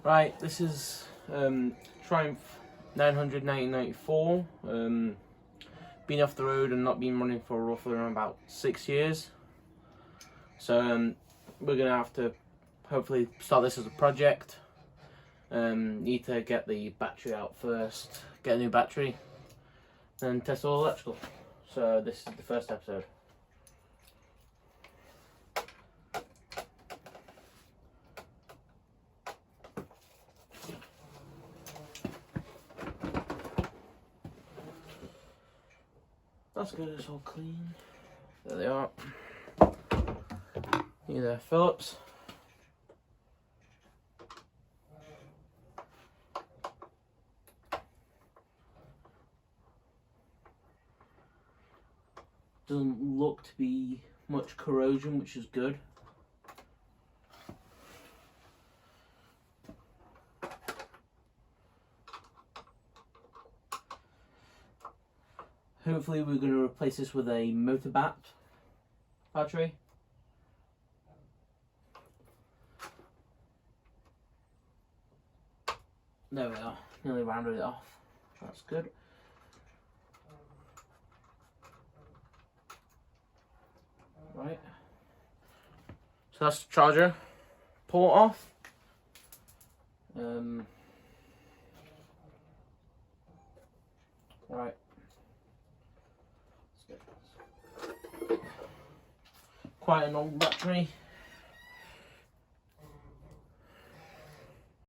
Right, this is Triumph 900 1994. Been off the road and not been running for roughly around about 6 years. So we're gonna have to hopefully start this as a project. Need to get the battery out first, get a new battery, then test all electrical. So this is the first episode. That's good, it's all clean. There they are. Here they're Phillips. Doesn't look to be much corrosion, which is good. Hopefully we're going to replace this with a Motorbat battery. There we are, nearly rounded it off. That's good. Right. So that's the charger port off. Right. Quite an old battery.